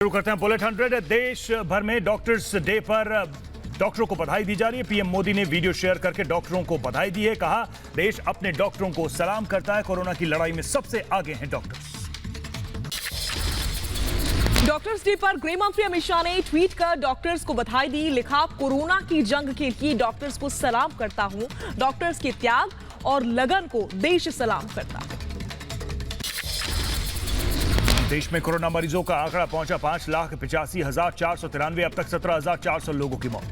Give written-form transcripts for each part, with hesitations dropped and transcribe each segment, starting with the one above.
शुरू करते हैं बुलेट 100। देश भर में डॉक्टर्स डे पर डॉक्टरों को बधाई दी जा रही है। पीएम मोदी ने वीडियो शेयर करके डॉक्टरों को बधाई दी है। कहा, देश अपने डॉक्टरों को सलाम करता है। कोरोना की लड़ाई में सबसे आगे हैं डॉक्टर्स। डॉक्टर्स डे पर गृह मंत्री अमित शाह ने ट्वीट कर डॉक्टर्स को बधाई दी। लिखा, कोरोना की जंग के लिए डॉक्टर्स को सलाम करता हूं। डॉक्टर्स के त्याग और लगन को देश सलाम करता है। देश में कोरोना मरीजों का आंकड़ा पहुंचा 5,85,493। अब तक 17,400 लोगों की मौत।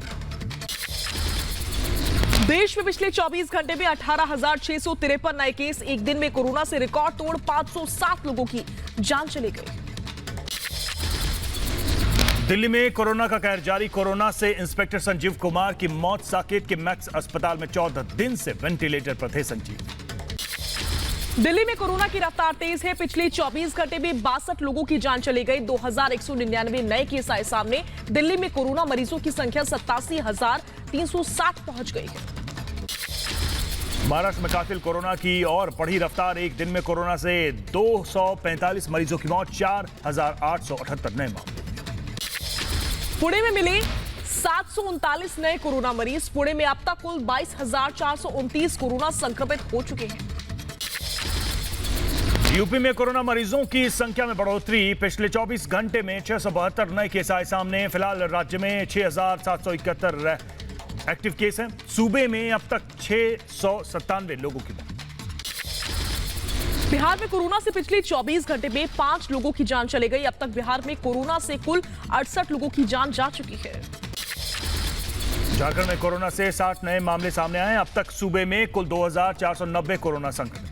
देश में पिछले 24 घंटे में 18,653 नए केस। एक दिन में कोरोना से रिकॉर्ड तोड़ 507 लोगों की जान चली गई। दिल्ली में कोरोना का कहर जारी। कोरोना से इंस्पेक्टर संजीव कुमार की मौत। साकेत के मैक्स अस्पताल में 14 दिन से वेंटिलेटर पर थे संजीव। दिल्ली में कोरोना की रफ्तार तेज है। पिछले 24 घंटे में 62 लोगों की जान चली गई। 2,199 नए केस आए सामने। दिल्ली में कोरोना मरीजों की संख्या 87,360 पहुंच गई है। महाराष्ट्र में कातिल कोरोना की और बढ़ी रफ्तार। एक दिन में कोरोना से 245 मरीजों की मौत। 4,878 नए मामले। पुणे में मिले 739 नए कोरोना मरीज। पुणे में अब तक कुल 22,429 कोरोना संक्रमित हो चुके हैं। यूपी में कोरोना मरीजों की संख्या में बढ़ोतरी। पिछले 24 घंटे में 672 नए केस आए सामने। फिलहाल राज्य में 6,771 एक्टिव केस हैं। सूबे में अब तक 697 लोगों की मौत। बिहार में कोरोना से पिछले 24 घंटे में 5 लोगों की जान चली गई। अब तक बिहार में कोरोना से कुल 68 लोगों की जान जा चुकी है। झारखंड में कोरोना से 60 नए मामले सामने आए। अब तक सूबे में कुल 2,490 कोरोना संक्रमित।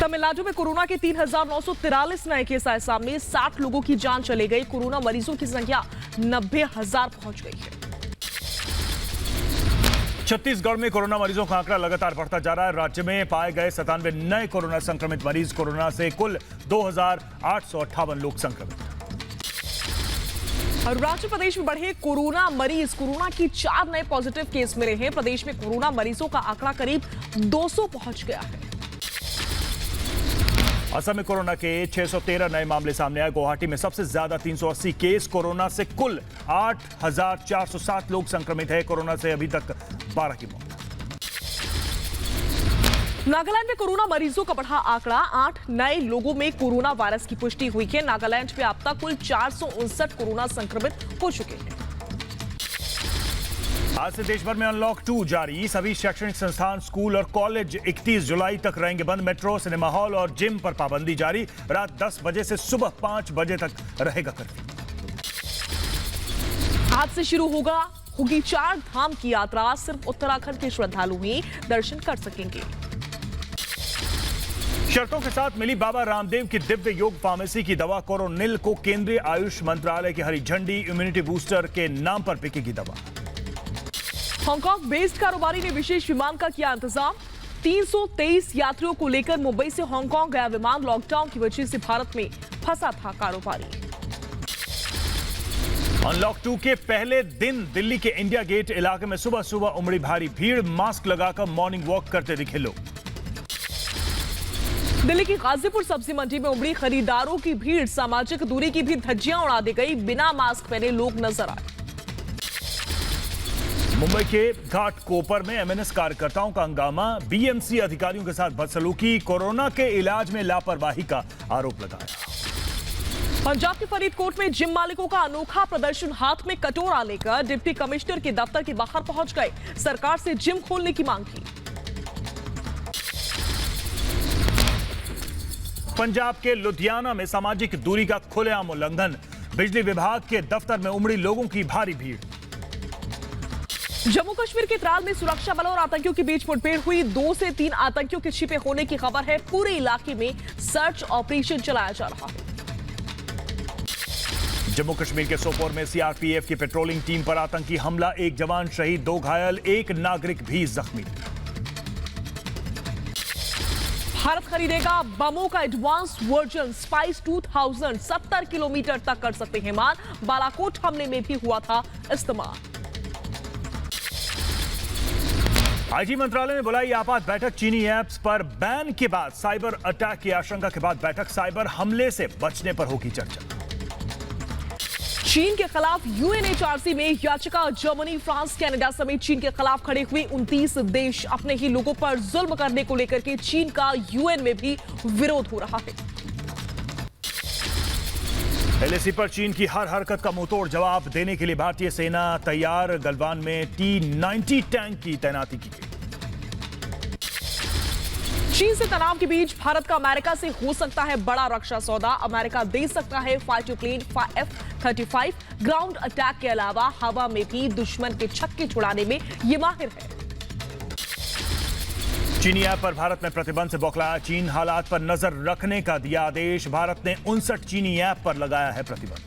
तमिलनाडु में कोरोना के 3,943 नए केस आए सामने। 60 लोगों की जान चली गई। कोरोना मरीजों की संख्या 90,000 पहुंच गई है। छत्तीसगढ़ में कोरोना मरीजों का आंकड़ा लगातार बढ़ता जा रहा है। राज्य में पाए गए 97 नए कोरोना संक्रमित मरीज। कोरोना से कुल 2,858 लोग संक्रमित। अरुणाचल प्रदेश में बढ़े कोरोना मरीज। कोरोना की 4 नए पॉजिटिव केस मिले हैं। प्रदेश में कोरोना मरीजों का आंकड़ा करीब 200 पहुंच गया है। असम में कोरोना के 613 नए मामले सामने आए। गुवाहाटी में सबसे ज्यादा 380 केस। कोरोना से कुल 8,407 लोग संक्रमित हैं। कोरोना से अभी तक 12 की मौत। नागालैंड में कोरोना मरीजों का बढ़ा आंकड़ा। 8 नए लोगों में कोरोना वायरस की पुष्टि हुई है। नागालैंड में अब तक कुल 459 कोरोना संक्रमित हो चुके हैं। आज से देश भर में अनलॉक 2 जारी। सभी शैक्षणिक संस्थान, स्कूल और कॉलेज 31 जुलाई तक रहेंगे बंद। मेट्रो, सिनेमा हॉल और जिम पर पाबंदी जारी। रात 10 बजे से सुबह 5 बजे तक रहेगा कर्फ्यू। आज से शुरू होगी 4 धाम की यात्रा। सिर्फ उत्तराखंड के श्रद्धालु ही दर्शन कर सकेंगे। शर्तों के साथ मिली बाबा रामदेव की दिव्य योग फार्मेसी की दवा कोरोनिल को केंद्रीय आयुष मंत्रालय की हरी झंडी। इम्यूनिटी बूस्टर के नाम पर बिकेगी दवा। हांगकांग बेस्ड कारोबारी ने विशेष विमान का किया इंतजाम। 323 यात्रियों को लेकर मुंबई से हांगकांग गया विमान। लॉकडाउन की वजह से भारत में फंसा था कारोबारी। अनलॉक 2 के पहले दिन दिल्ली के इंडिया गेट इलाके में सुबह सुबह उमड़ी भारी भीड़। मास्क लगाकर मॉर्निंग वॉक करते दिखे लोग। दिल्ली की गाजीपुर सब्जी मंडी में उमड़ी खरीदारों की भीड़। सामाजिक दूरी की भी धज्जियां उड़ा दी गई। बिना मास्क पहने लोग नजर आए। मुंबई के घाटकोपर में एमएनएस कार्यकर्ताओं का हंगामा। बीएमसी अधिकारियों के साथ बदसलूकी। कोरोना के इलाज में लापरवाही का आरोप लगाया। पंजाब के फरीदकोट में जिम मालिकों का अनोखा प्रदर्शन। हाथ में कटोरा लेकर डिप्टी कमिश्नर के दफ्तर के बाहर पहुंच गए। सरकार से जिम खोलने की मांग की। पंजाब के लुधियाना में सामाजिक दूरी का खुलेआम उल्लंघन। बिजली विभाग के दफ्तर में उमड़ी लोगों की भारी भीड़। जम्मू कश्मीर के त्राल में सुरक्षा बलों और आतंकियों के बीच मुठभेड़ हुई। 2 से 3 आतंकियों के छिपे होने की खबर है। पूरे इलाके में सर्च ऑपरेशन चलाया जा रहा है। जम्मू कश्मीर के सोपोर में सीआरपीएफ की पेट्रोलिंग टीम पर आतंकी हमला। 1 जवान शहीद, 2 घायल, 1 नागरिक भी जख्मी। भारत खरीदेगा बमों का एडवांस वर्जन स्पाइस 2000। 70 किलोमीटर तक कर सकते हैं मार। बालाकोट हमले में भी हुआ था इस्तेमाल। आईटी मंत्रालय ने बुलाई आपात बैठक। चीनी ऐप्स पर बैन के बाद साइबर अटैक की आशंका के बाद बैठक। साइबर हमले से बचने पर होगी चर्चा। चीन के खिलाफ यूएनएचआरसी में याचिका। जर्मनी, फ्रांस, कनाडा समेत चीन के खिलाफ खड़े हुए 29 देश। अपने ही लोगों पर जुल्म करने को लेकर के चीन का यूएन में भी विरोध हो रहा है। एलएसी पर चीन की हर हरकत का मुंहतोड़ जवाब देने के लिए भारतीय सेना तैयार। गलवान में T-90 टैंक की तैनाती की गई। चीन से तनाव के बीच भारत का अमेरिका से हो सकता है बड़ा रक्षा सौदा। अमेरिका दे सकता है fighter plane F-35। Ground attack के अलावा हवा में भी दुश्मन के छक्के छुड़ाने में ये माहिर है। चीनी ऐप पर भारत में प्रतिबंध से बौखलाया चीन। हालात पर नजर रखने का दिया आदेश। भारत ने 59 चीनी ऐप पर लगाया है प्रतिबंध।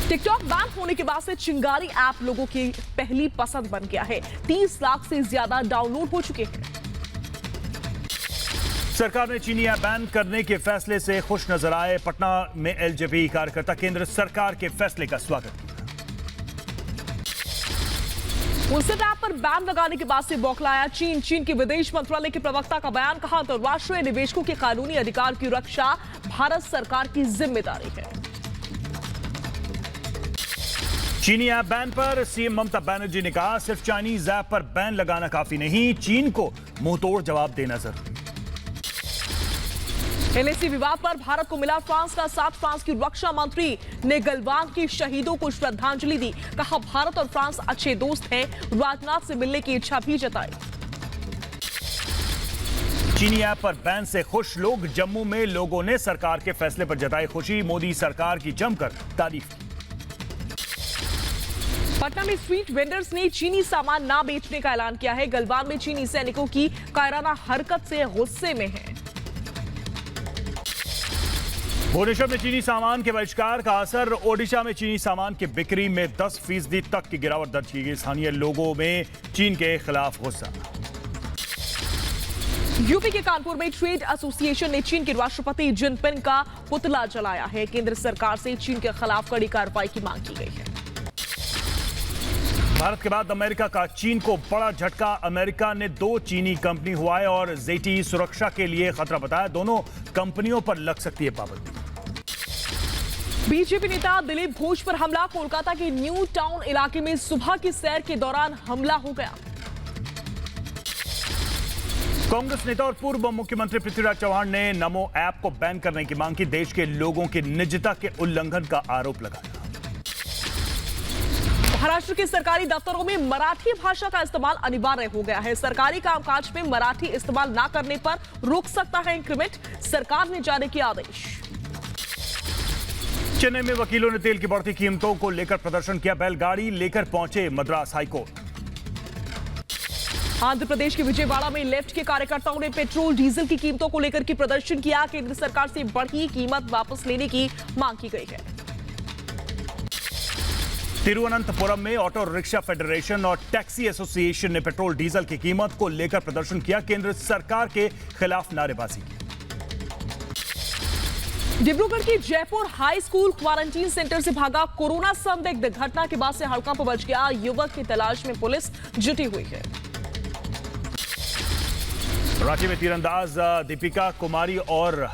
टिकटॉक बैन होने के बाद से चिंगारी ऐप लोगों की पहली पसंद बन गया है। 30 लाख से ज्यादा डाउनलोड हो चुके हैं। सरकार ने चीनी ऐप बैन करने के फैसले से खुश नजर आए। पटना में एलजेपी कार्यकर्ता केंद्र सरकार के फैसले का स्वागत किया। व्हाट्सएप ऐप पर बैन लगाने के बाद से बौखलाया चीन। चीन के विदेश मंत्रालय के प्रवक्ता का बयान। कहा, अंतरराष्ट्रीय निवेशकों के कानूनी अधिकार की रक्षा भारत सरकार की जिम्मेदारी है। चीनी ऐप बैन पर सीएम ममता बनर्जी ने कहा, सिर्फ चाइनीज ऐप पर बैन लगाना काफी नहीं, चीन को मुंहतोड़ जवाब देना जरूरी। एलएसी विवाद पर भारत को मिला फ्रांस का साथ। फ्रांस की रक्षा मंत्री ने गलवान के शहीदों को श्रद्धांजलि दी। कहा, भारत और फ्रांस अच्छे दोस्त हैं। राजनाथ से मिलने की इच्छा भी जताई। चीनी ऐप पर बैन से खुश लोग। जम्मू में लोगों ने सरकार के फैसले पर जताई खुशी। मोदी सरकार की जमकर तारीफ की। पटना में स्ट्रीट वेंडर्स ने चीनी सामान ना बेचने का ऐलान किया है। गलवान में चीनी सैनिकों की कायराना हरकत से गुस्से में है। भुवनेश्वर में चीनी सामान के बहिष्कार का असर। ओडिशा में चीनी सामान की बिक्री में 10% तक की गिरावट दर्ज की गई। स्थानीय लोगों में चीन के खिलाफ गुस्सा। यूपी के कानपुर में ट्रेड एसोसिएशन ने चीन के राष्ट्रपति जिनपिंग का पुतला जलाया है। केंद्र सरकार से चीन के खिलाफ कड़ी कार्रवाई की मांग की गई है। भारत के बाद अमेरिका का चीन को बड़ा झटका। अमेरिका ने 2 चीनी कंपनी हुआई और जेटी सुरक्षा के लिए खतरा बताया। दोनों कंपनियों पर लग सकती है पाबंदी। बीजेपी नेता दिलीप घोष पर हमला। कोलकाता के न्यू टाउन इलाके में सुबह की सैर के दौरान हमला हो गया। कांग्रेस नेता और पूर्व मुख्यमंत्री पृथ्वीराज चौहान ने नमो ऐप को बैन करने की मांग की। देश के लोगों की निजता के उल्लंघन का आरोप लगाया। महाराष्ट्र के सरकारी दफ्तरों में मराठी भाषा का इस्तेमाल अनिवार्य हो गया है। सरकारी कामकाज में मराठी इस्तेमाल न करने पर रोक सकता है इंक्रीमेंट। सरकार ने जारी किया आदेश। चेन्नई में वकीलों ने तेल की बढ़ती कीमतों को लेकर प्रदर्शन किया। बैलगाड़ी लेकर पहुंचे मद्रास हाईकोर्ट। आंध्र प्रदेश के विजयवाड़ा में लेफ्ट के कार्यकर्ताओं ने पेट्रोल डीजल की कीमतों को लेकर के प्रदर्शन किया। केंद्र सरकार से बढ़ी कीमत वापस लेने की मांग की गई है। तिरुवनंतपुरम में ऑटो रिक्शा फेडरेशन और टैक्सी एसोसिएशन ने पेट्रोल डीजल की कीमत को लेकर प्रदर्शन किया। केंद्र सरकार के खिलाफ नारेबाजी की। डिब्रूगढ़ की Jaipur high school quarantine centre से भागा कोरोना संदिग्ध। घटना के बाद से हड़कंप मच गया। युवक की तलाश में पुलिस जुटी हुई है। रांची में तीरंदाज दीपिका कुमारी और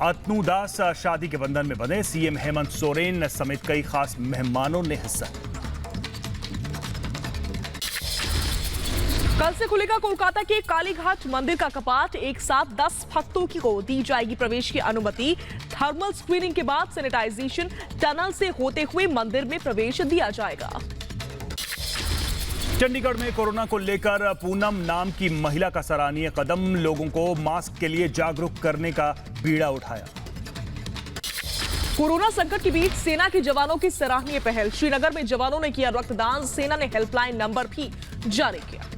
अतनु दास शादी के बंधन में बंधे। सीएम हेमंत सोरेन समेत कई खास मेहमानों ने हिस्सा लिया। कल से खुलेगा कोलकाता के कालीघाट मंदिर का कपाट। एक साथ 10 भक्तों को दी जाएगी प्रवेश की अनुमति। थर्मल स्क्रीनिंग के बाद सैनिटाइजेशन टनल से होते हुए मंदिर में प्रवेश दिया जाएगा। चंडीगढ़ में कोरोना को लेकर पूनम नाम की महिला का सराहनीय कदम। लोगों को मास्क के लिए जागरूक करने का बीड़ा उठाया। कोरोना संकट के बीच सेना के जवानों की सराहनीय पहल। श्रीनगर में जवानों ने किया रक्तदान। सेना ने हेल्पलाइन नंबर भी जारी किया।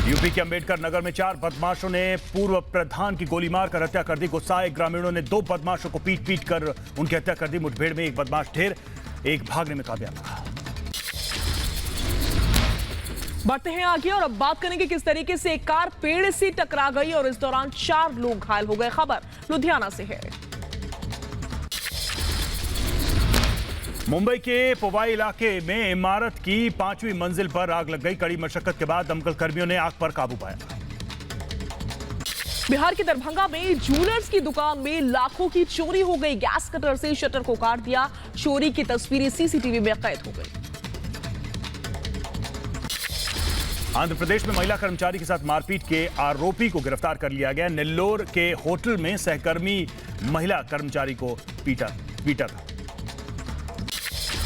यूपी के अंबेडकर नगर में 4 बदमाशों ने पूर्व प्रधान की गोली मारकर हत्या कर दी। गुस्साए ग्रामीणों ने 2 बदमाशों को पीट कर उनकी हत्या कर दी। मुठभेड़ में एक बदमाश ढेर, एक भागने में कामयाब रहा। बढ़ते हैं आगे और अब बात करेंगे किस तरीके से एक कार पेड़ से टकरा गई और इस दौरान 4 लोग घायल हो गए। खबर लुधियाना से है। मुंबई के पोवाई इलाके में इमारत की 5वीं मंजिल पर आग लग गई। कड़ी मशक्कत के बाद दमकल कर्मियों ने आग पर काबू पाया। बिहार के दरभंगा में ज्वेलर्स की दुकान में लाखों की चोरी हो गई। गैस कटर से शटर को काट दिया। चोरी की तस्वीरें सीसीटीवी में कैद हो गई। आंध्र प्रदेश में महिला कर्मचारी के साथ मारपीट के आरोपी को गिरफ्तार कर लिया गया। नेल्लोर के होटल में सहकर्मी महिला कर्मचारी को पीटा था।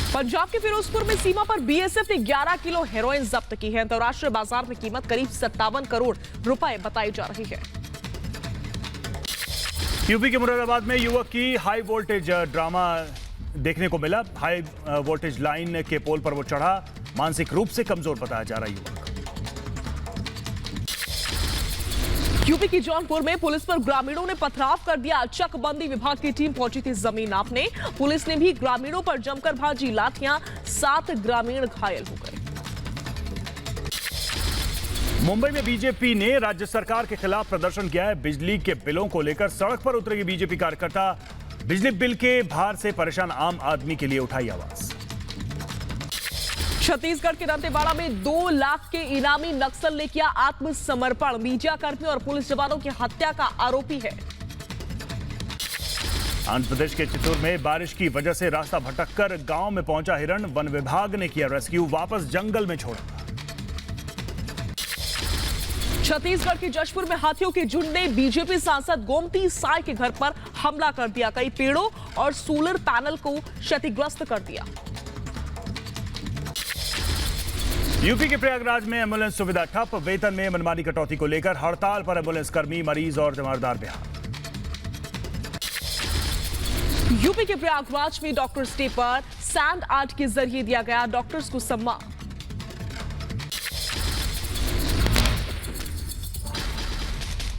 पंजाब के फिरोजपुर में सीमा पर बीएसएफ ने 11 किलो हेरोइन जब्त की है। अंतर्राष्ट्रीय बाजार में कीमत करीब 57 करोड़ रुपए बताई जा रही है। यूपी के मुरादाबाद में युवक की हाई वोल्टेज ड्रामा देखने को मिला। हाई वोल्टेज लाइन के पोल पर वो चढ़ा। मानसिक रूप से कमजोर बताया जा रहा युवक। यूपी की जौनपुर में पुलिस पर ग्रामीणों ने पथराव कर दिया। चकबंदी विभाग की टीम पहुंची थी जमीन नापने। पुलिस ने भी ग्रामीणों पर जमकर भाजी लाठियां। 7 ग्रामीण घायल हो गए। मुंबई में बीजेपी ने राज्य सरकार के खिलाफ प्रदर्शन किया है। बिजली के बिलों को लेकर सड़क पर उतरेगी बीजेपी कार्यकर्ता। बिजली बिल के भार से परेशान आम आदमी के लिए उठाई आवाज। छत्तीसगढ़ के दंतेवाड़ा में 2 लाख के इनामी नक्सल ने किया आत्मसमर्पण। मीडिया कर्मी और पुलिस जवानों की हत्या का आरोपी है। आंध्र प्रदेश के चित्तूर में बारिश की वजह से रास्ता भटककर गांव में पहुंचा हिरण। वन विभाग ने किया रेस्क्यू, वापस जंगल में छोड़ा। छत्तीसगढ़ के जशपुर में हाथियों के झुंड ने बीजेपी सांसद गोमती साय के घर पर हमला कर दिया। कई पेड़ों और सोलर पैनल को क्षतिग्रस्त कर दिया। यूपी के प्रयागराज में एम्बुलेंस सुविधा ठप। वेतन में मनमानी कटौती को लेकर हड़ताल पर एम्बुलेंस कर्मी, मरीज और जमानतदार बेहाल। यूपी के प्रयागराज में डॉक्टर्स डे पर सैंड आर्ट के जरिए दिया गया डॉक्टर्स को सम्मान।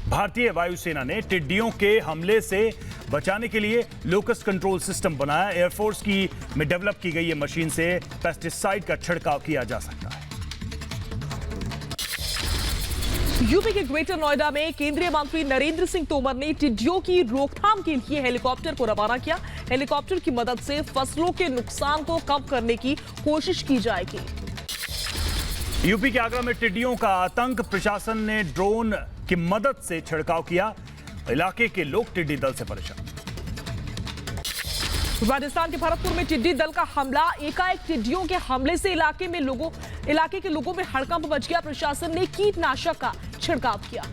भारतीय वायुसेना ने टिड्डियों के हमले से बचाने के लिए लोकस कंट्रोल सिस्टम बनाया। एयरफोर्स की में डेवलप की गई ये मशीन से पेस्टिसाइड का छिड़काव किया जा सकता है। यूपी के ग्रेटर नोएडा में केंद्रीय मंत्री नरेंद्र सिंह तोमर ने टिड्डियों की रोकथाम के लिए हेलीकॉप्टर को रवाना किया। हेलीकॉप्टर की मदद से फसलों के नुकसान को कम करने की कोशिश की जाएगी। यूपी के आगरा में टिड्डियों का आतंक। प्रशासन ने ड्रोन की मदद से छिड़काव किया। इलाके के लोग टिड्डी दल से परेशान। राजस्थान के भरतपुर में टिड्डी दल का हमला। एकाएक टिड्डियों के हमले से इलाके के लोगों में हड़कंप मच गया। प्रशासन ने कीटनाशक का छिड़काव किया।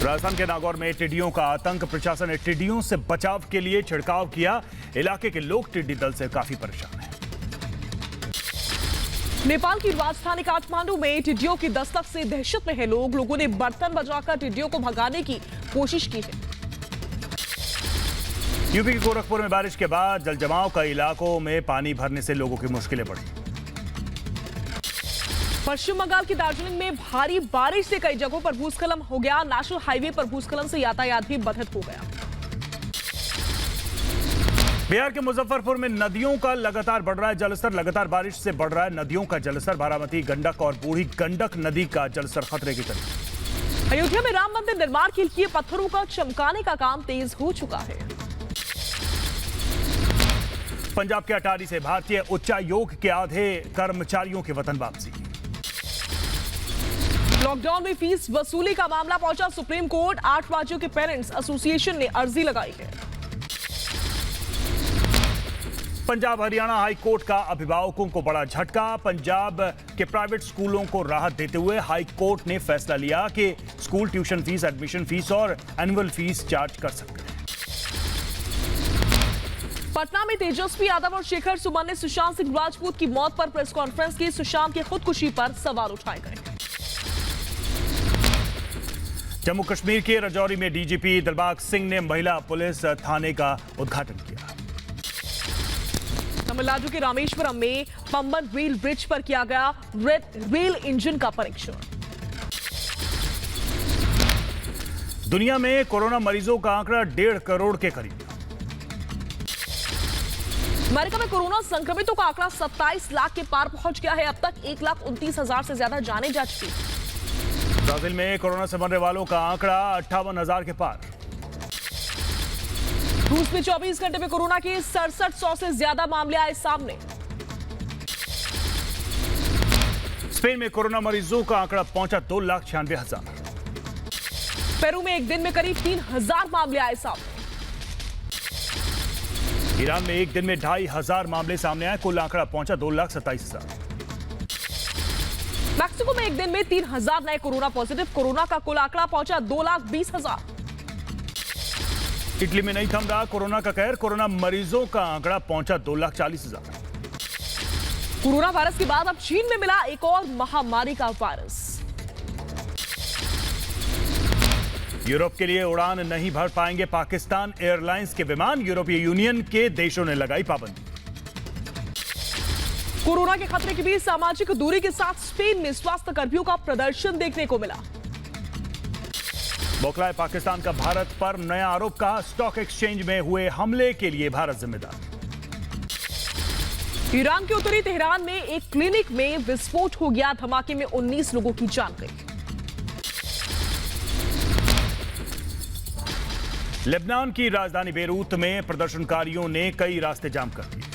राजस्थान के नागौर में टिड्डियों का आतंक। प्रशासन ने टिड्डियों से बचाव के लिए छिड़काव किया। इलाके के लोग टिड्डी दल से काफी परेशान हैं। नेपाल की राजधानी काठमांडू में टिड्डियों की दस्तक से दहशत में है लोग। लोगों ने बर्तन बजाकर टिड्डियों को भगाने की कोशिश की है। यूपी के गोरखपुर में बारिश के बाद जलजमाव का इलाकों में पानी भरने से लोगों की मुश्किलें बढ़ी। पश्चिम बंगाल की दार्जिलिंग में भारी बारिश से कई जगहों पर भूस्खलन हो गया। नेशनल हाईवे पर भूस्खलन से यातायात भी बाधित हो गया। बिहार के मुजफ्फरपुर में नदियों का लगातार बढ़ रहा है जलस्तर। लगातार बारिश से बढ़ रहा है नदियों का जलस्तर। बारामती, गंडक और बूढ़ी गंडक नदी का जलस्तर खतरे के करीब। अयोध्या में राम मंदिर निर्माण के लिए पत्थरों का चमकाने का काम तेज हो चुका है। पंजाब के अटारी से भारतीय उच्चायोग के आधे कर्मचारियों के वतन वापसी। लॉकडाउन में फीस वसूली का मामला पहुंचा सुप्रीम कोर्ट। 8 राज्यों के पेरेंट्स एसोसिएशन ने अर्जी लगाई है। पंजाब हरियाणा हाई कोर्ट का अभिभावकों को बड़ा झटका। पंजाब के प्राइवेट स्कूलों को राहत देते हुए हाई कोर्ट ने फैसला लिया कि school tuition fees, admission fees और एनुअल फीस चार्ज कर सकते हैं। पटना में तेजस्वी यादव और शेखर सुमन ने सुशांत सिंह राजपूत की मौत पर प्रेस कॉन्फ्रेंस की। सुशांत की खुदकुशी पर सवाल उठाए गए। जम्मू कश्मीर के राजौरी में डीजीपी दिलबाग सिंह ने महिला पुलिस थाने का उद्घाटन किया। तमिलनाडु के रामेश्वरम में पंबन रेल ब्रिज पर किया गया रेल इंजन का परीक्षण। दुनिया में कोरोना मरीजों का आंकड़ा 1.5 करोड़ के करीब। अमेरिका में कोरोना संक्रमितों का आंकड़ा 27 लाख के पार पहुंच गया है। अब तक 1,29,000 से ज्यादा जाने जा चुकी है। ब्राजील में कोरोना से मरने वालों का आंकड़ा 58,000 के पार। रूस में 24 घंटे में कोरोना के 6700 से ज्यादा मामले आए सामने। स्पेन में कोरोना मरीजों का आंकड़ा पहुंचा 2,96,000। पेरू में एक दिन में करीब 3000 मामले आए सामने। ईरान में एक दिन में 2,500 मामले सामने आए, कुल आंकड़ा पहुंचा 2,27,000। मैक्सिको में एक दिन में 3000 नए कोरोना पॉजिटिव, कोरोना का कुल आंकड़ा पहुंचा 2,20,000। इटली में नहीं थम रहा कोरोना का कहर, कोरोना मरीजों का आंकड़ा पहुंचा 2,40,000। कोरोना वायरस के बाद अब चीन में मिला एक और महामारी का वायरस। यूरोप के लिए उड़ान नहीं भर पाएंगे पाकिस्तान एयरलाइंस के विमान, यूरोपीय यूनियन के देशों ने लगाई पाबंदी। कोरोना के खतरे के बीच सामाजिक दूरी के साथ स्पेन में स्वास्थ्य कर्मियों का प्रदर्शन देखने को मिला। बौखलाए पाकिस्तान का भारत पर नया आरोप, कहा स्टॉक एक्सचेंज में हुए हमले के लिए भारत जिम्मेदार। ईरान के उत्तरी तेहरान में एक क्लिनिक में विस्फोट हो गया, धमाके में 19 लोगों की जान गई। लेबनान की राजधानी बेरूत में प्रदर्शनकारियों ने कई रास्ते जाम कर दिए।